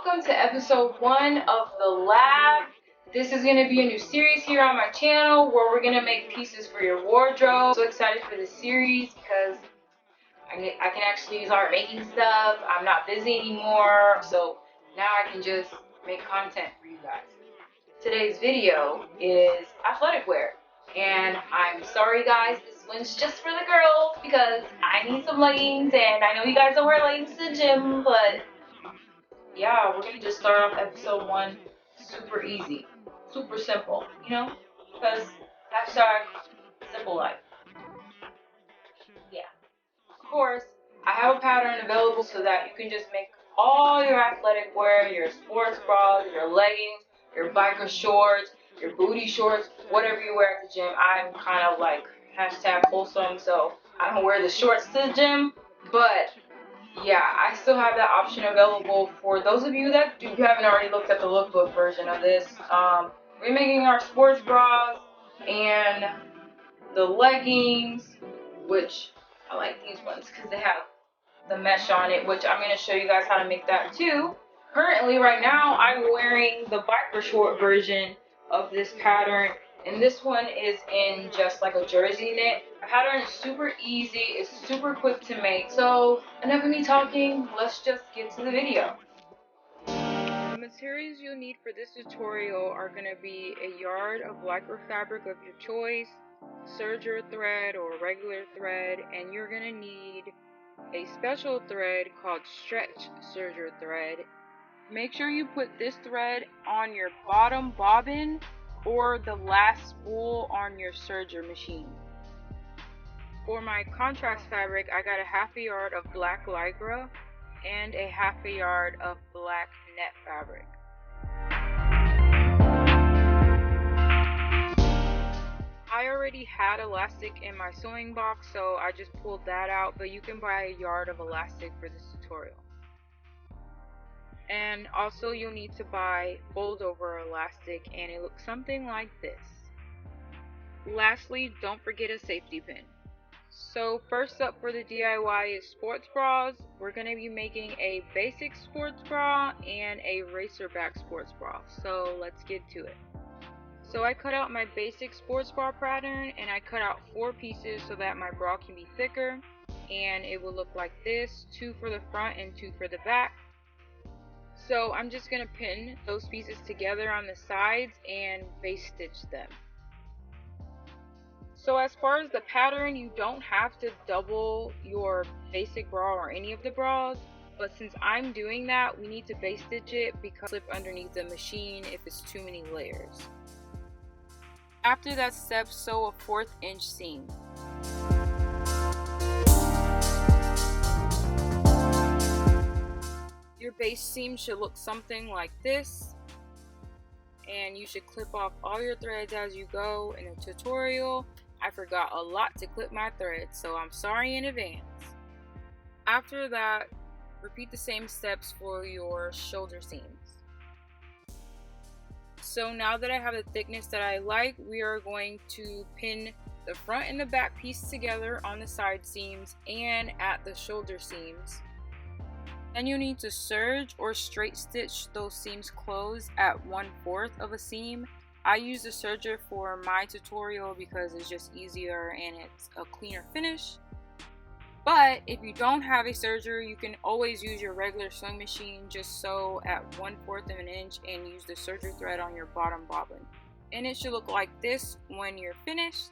welcome to episode 1 of The Lab. This is going to be a new series here on my channel where we're going to make pieces for your wardrobe. I'm so excited for this series because I can actually start making stuff. I'm not busy anymore, so now I can just make content for you guys. Today's video is athletic wear, and I'm sorry guys, this one's just for the girls because I need some leggings, and I know you guys don't wear leggings to the gym, but yeah, we're gonna just start off episode 1 super easy, super simple, you know, because hashtag simple life. Yeah, of course, I have a pattern available so that you can just make all your athletic wear, your sports bras, your leggings, your biker shorts, your booty shorts, whatever you wear at the gym. I'm kind of like hashtag wholesome, so I don't wear the shorts to the gym, but yeah, I still have that option available for those of you that haven't already looked at the lookbook version of this. We're making our sports bras and the leggings, which I like these ones because they have the mesh on it, which I'm going to show you guys how to make that too. Currently, right now, I'm wearing the biker short version of this pattern, and this one is in just like a jersey knit. The pattern is super easy, it's super quick to make. So enough of me talking, let's just get to the video. The materials you'll need for this tutorial are going to be a yard of lycra fabric of your choice, serger thread or regular thread, and you're going to need a special thread called stretch serger thread. Make sure you put this thread on your bottom bobbin or the last spool on your serger machine. For my contrast fabric, I got a half a yard of black lycra and a half a yard of black net fabric. I already had elastic in my sewing box, so I just pulled that out, but you can buy a yard of elastic for this tutorial. And also you'll need to buy fold over elastic, and it looks something like this. Lastly, don't forget a safety pin. So first up for the DIY is sports bras. We're going to be making a basic sports bra and a racerback sports bra. So let's get to it. So I cut out my basic sports bra pattern, and I cut out 4 pieces so that my bra can be thicker, and it will look like this, 2 for the front and 2 for the back. So I'm just going to pin those pieces together on the sides and base stitch them. So as far as the pattern, you don't have to double your basic bra or any of the bras, but since I'm doing that, we need to base stitch it because it'll slip underneath the machine if it's too many layers. After that step, sew a 1/4 inch seam. Your base seam should look something like this, and you should clip off all your threads as you go. In the tutorial, I forgot a lot to clip my threads, so I'm sorry in advance. After that, repeat the same steps for your shoulder seams. So now that I have the thickness that I like, we are going to pin the front and the back piece together on the side seams and at the shoulder seams. Then you need to serge or straight stitch those seams closed at 1/4 of a seam. I use the serger for my tutorial because it's just easier and it's a cleaner finish. But if you don't have a serger, you can always use your regular sewing machine. Just sew at 1/4 of an inch and use the serger thread on your bottom bobbin. And it should look like this when you're finished.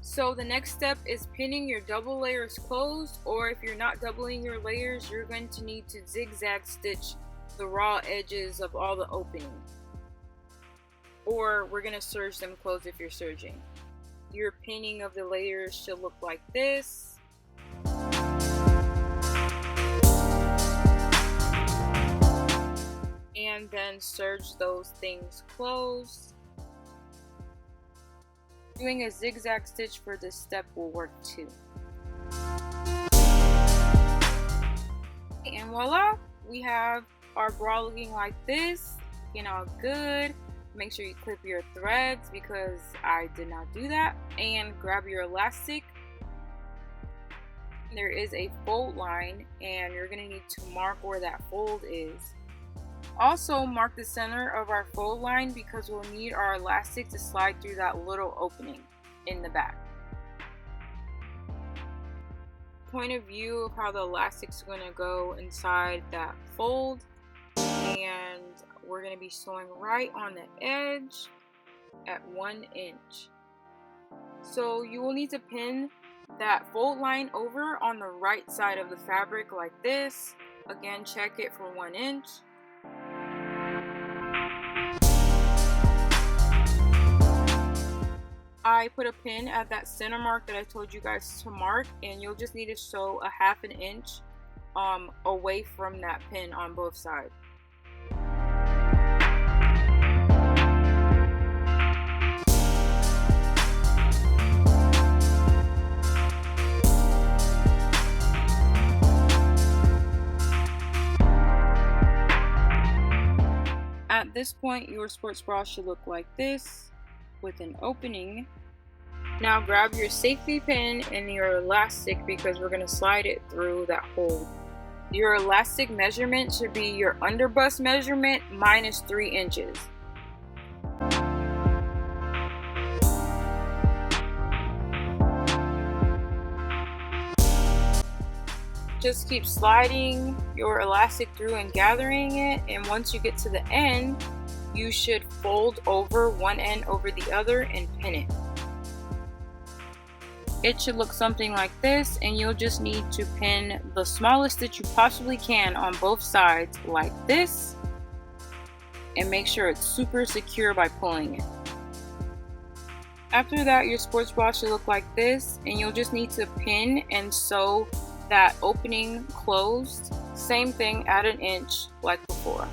So the next step is pinning your double layers closed, or if you're not doubling your layers, you're going to need to zigzag stitch the raw edges of all the openings. Or we're going to serge them closed if you're serging. Your pinning of the layers should look like this. And then serge those things closed. Doing a zigzag stitch for this step will work too. And voila, we have our bra looking like this, looking all good. Make sure you clip your threads because I did not do that, and grab your elastic. there is a fold line, and you're going to need to mark where that fold is. Also mark the center of our fold line because we'll need our elastic to slide through that little opening in the back. Point of view of how the elastic's going to go inside that fold, and we're going to be sewing right on the edge at 1 inch. So you will need to pin that fold line over on the right side of the fabric like this. Again, check it for 1 inch. I put a pin at that center mark that I told you guys to mark, and you'll just need to sew a 1/2 inch away from that pin on both sides. At this point, your sports bra should look like this with an opening. Now grab your safety pin and your elastic because we're going to slide it through that hole. Your elastic measurement should be your underbust measurement minus 3 inches. Just keep sliding your elastic through and gathering it, and once you get to the end, you should fold over one end over the other and pin it. It should look something like this, and you'll just need to pin the smallest that you possibly can on both sides like this, and make sure it's super secure by pulling it. After that, your sports bra should look like this, and you'll just need to pin and sew that opening closed. Same thing at 1 inch like before.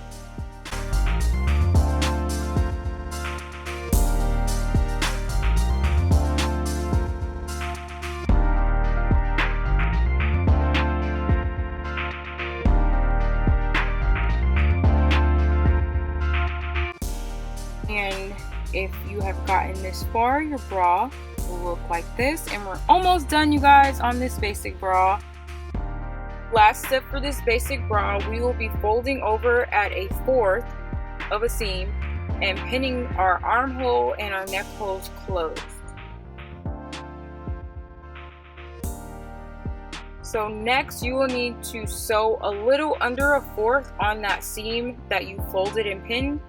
And if you have gotten this far, your bra will look like this, and we're almost done, you guys, on this basic bra. Last step for this basic bra, we will be folding over at 1/4 of a seam and pinning our armhole and our neck holes closed. So next you will need to sew a little under 1/4 on that seam that you folded and pinned.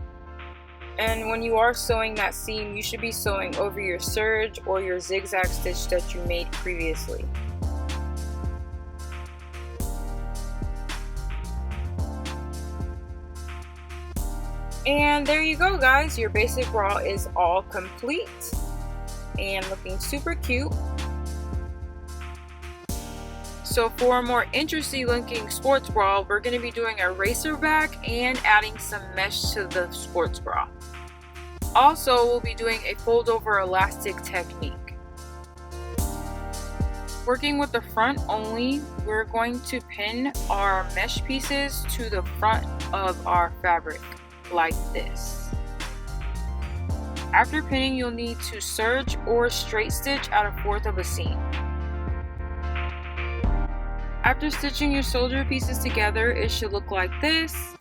And when you are sewing that seam, you should be sewing over your serge or your zigzag stitch that you made previously. And there you go, guys, your basic bra is all complete and looking super cute. So for a more interesting looking sports bra, we're going to be doing a racer back and adding some mesh to the sports bra. Also, we'll be doing a fold over elastic technique. Working with the front only, we're going to pin our mesh pieces to the front of our fabric like this. After pinning, you'll need to serge or straight stitch at 1/4 of a seam. After stitching your shoulder pieces together, it should look like this.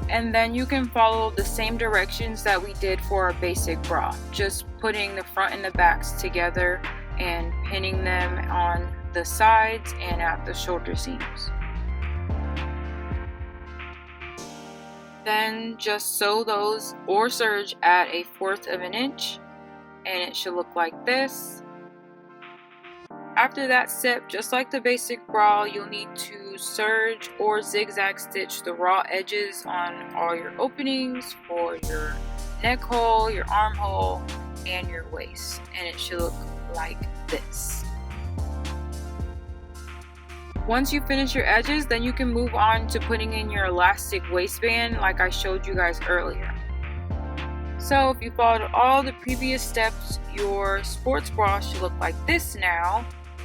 And then you can follow the same directions that we did for our basic bra, just putting the front and the backs together and pinning them on the sides and at the shoulder seams. Then just sew those or serge at 1/4 of an inch, and it should look like this. After that step, just like the basic bra, you'll need to serge or zigzag stitch the raw edges on all your openings for your neck hole, your armhole, and your waist, and it should look like this. Once you finish your edges, then you can move on to putting in your elastic waistband like I showed you guys earlier. So if you followed all the previous steps, your sports bra should look like this now,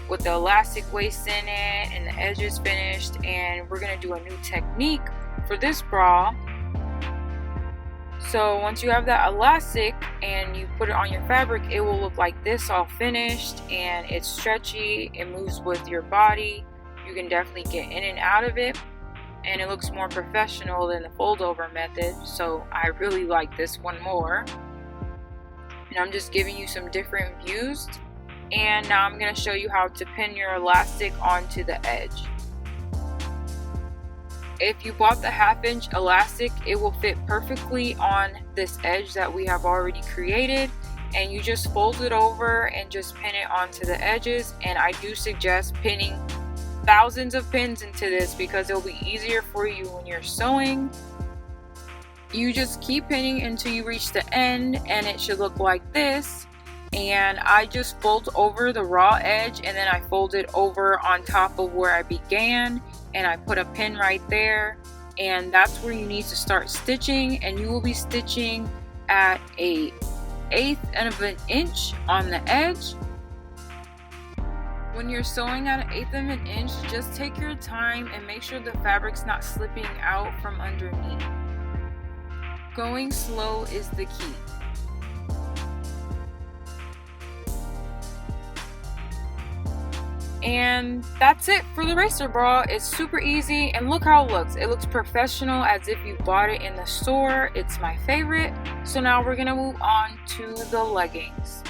with the elastic waist in it and the edges finished. And we're going to do a new technique for this bra. So once you have that elastic and you put it on your fabric, it will look like this, all finished, and it's stretchy, it moves with your body. You can definitely get in and out of it, and it looks more professional than the fold over method, so I really like this one more. And I'm just giving you some different views. And now I'm going to show you how to pin your elastic onto the edge. If you bought the 1/2 inch elastic, it will fit perfectly on this edge that we have already created, and you just fold it over and just pin it onto the edges. And I do suggest pinning thousands of pins into this because it'll be easier for you when you're sewing. You just keep pinning until you reach the end, and it should look like this. And I just fold over the raw edge, and then I fold it over on top of where I began, and I put a pin right there, and that's where you need to start stitching. And you will be stitching at a 1/8 of an inch on the edge. When you're sewing at 1/8 of an inch, just take your time and make sure the fabric's not slipping out from underneath. Going slow is the key. And that's it for the racer bra. It's super easy, and look how it looks. It looks professional, as if you bought it in the store. It's my favorite. So now we're gonna move on to the leggings.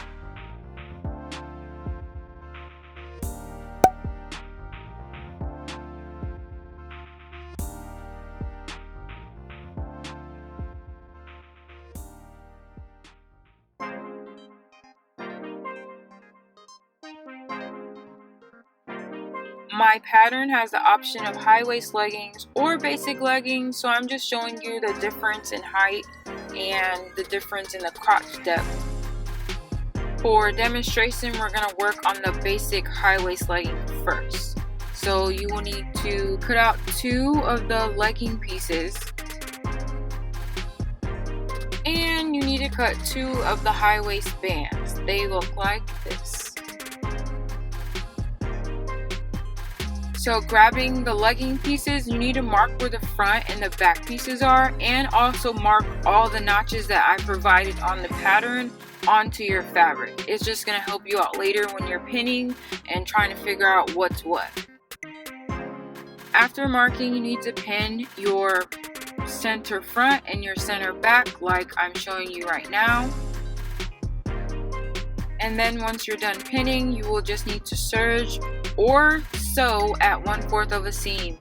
My pattern has the option of high waist leggings or basic leggings, so I'm just showing you the difference in height and the difference in the crotch depth. For demonstration, we're going to work on the basic high waist legging first. So you will need to cut out 2 of the legging pieces, and you need to cut 2 of the high waist bands. They look like this. So grabbing the legging pieces, you need to mark where the front and the back pieces are, and also mark all the notches that I provided on the pattern onto your fabric. It's just going to help you out later when you're pinning and trying to figure out what's what. After marking, you need to pin your center front and your center back like I'm showing you right now. And then once you're done pinning, you will just need to serge or sew at 1/4 of a seam.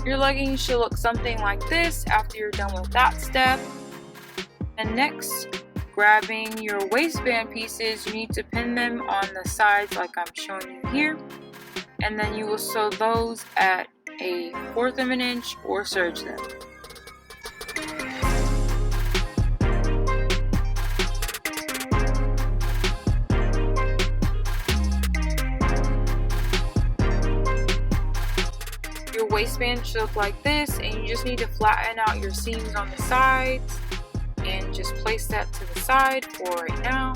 Your leggings should look something like this after you're done with that step. And next, grabbing your waistband pieces, you need to pin them on the sides like I'm showing you here. And then you will sew those at a 1/4 of an inch or serge them. Your waistband should look like this, and you just need to flatten out your seams on the sides and just place that to the side for right now.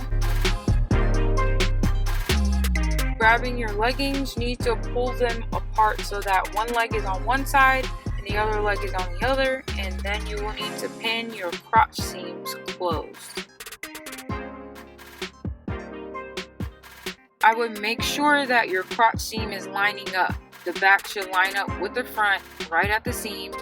Grabbing your leggings, you need to pull them apart so that one leg is on one side and the other leg is on the other, and then you will need to pin your crotch seams closed. I would make sure that your crotch seam is lining up. The back should line up with the front right at the seam.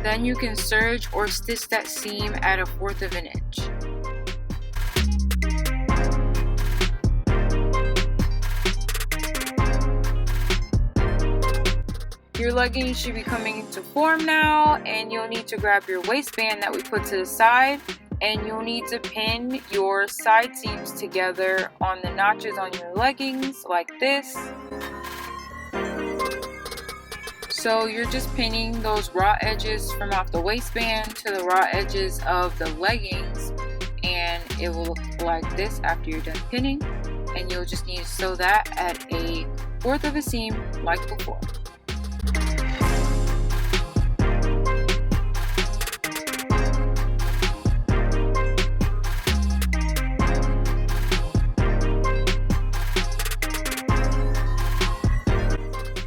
Then you can serge or stitch that seam at a 1/4 of an inch. Your leggings should be coming into form now, and you'll need to grab your waistband that we put to the side, and you'll need to pin your side seams together on the notches on your leggings like this. So you're just pinning those raw edges from off the waistband to the raw edges of the leggings, and it will look like this after you're done pinning. And you'll just need to sew that at a 1/4 of a seam like before.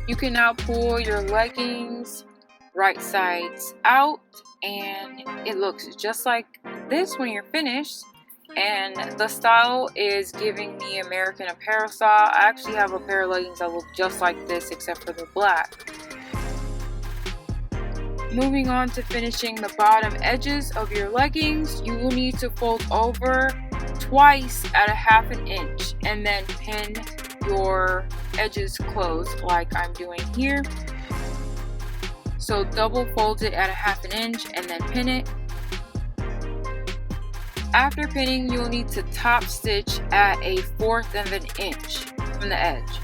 You can now pull your leggings right sides out, and it looks just like this when you're finished. And the style is giving me American Apparel style. I actually have a pair of leggings that look just like this except for the black. Moving on to finishing the bottom edges of your leggings, you will need to fold over twice at a ½ inch and then pin your edges closed like I'm doing here. So double fold it at a ½ inch and then pin it. After pinning, you'll need to top stitch at a 1/4 inch from the edge.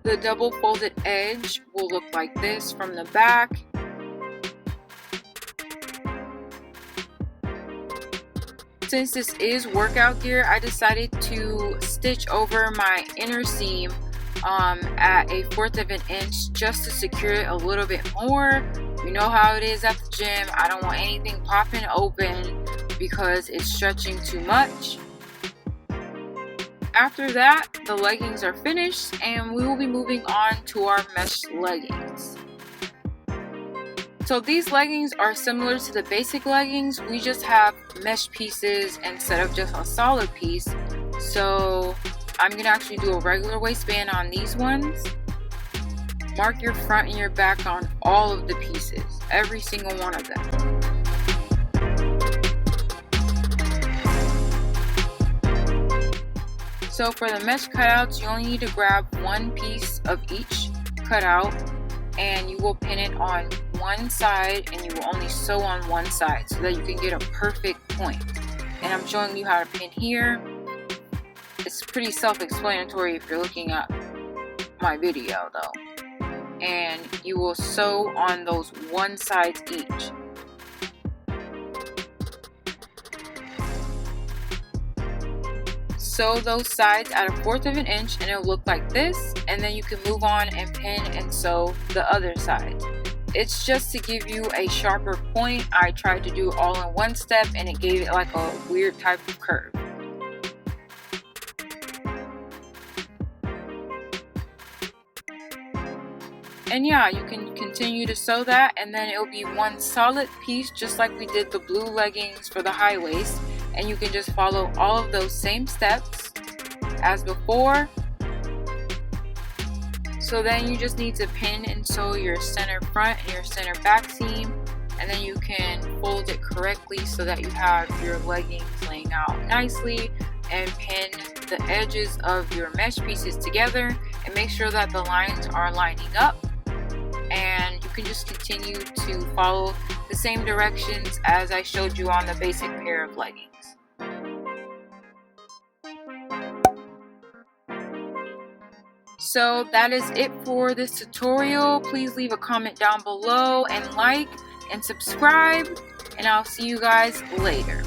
The double folded edge will look like this from the back. Since this is workout gear, I decided to stitch over my inner seam at a 1/4 inch just to secure it a little bit more. You know how it is at the gym. I don't want anything popping open because it's stretching too much. After that, the leggings are finished and we will be moving on to our mesh leggings. So these leggings are similar to the basic leggings. We just have mesh pieces instead of just a solid piece. So I'm going to actually do a regular waistband on these ones. Mark your front and your back on all of the pieces, every single one of them. So for the mesh cutouts, you only need to grab one piece of each cutout and you will pin it on one side, and you will only sew on one side so that you can get a perfect point. And I'm showing you how to pin here. It's pretty self-explanatory if you're looking at my video though. And you will sew on those one side each. Sew those sides at a 1/4 inch and it'll look like this, and then you can move on and pin and sew the other side. It's just to give you a sharper point. I tried to do all in one step and it gave it like a weird type of curve. And yeah, you can continue to sew that, and then it'll be one solid piece just like we did the blue leggings for the high waist. And you can just follow all of those same steps as before. So then you just need to pin and sew your center front and your center back seam, and then you can fold it correctly so that you have your leggings laying out nicely, and pin the edges of your mesh pieces together and make sure that the lines are lining up. And you can just continue to follow the same directions as I showed you on the basic pair of leggings. So that is it for this tutorial. Please leave a comment down below and like and subscribe, and I'll see you guys later.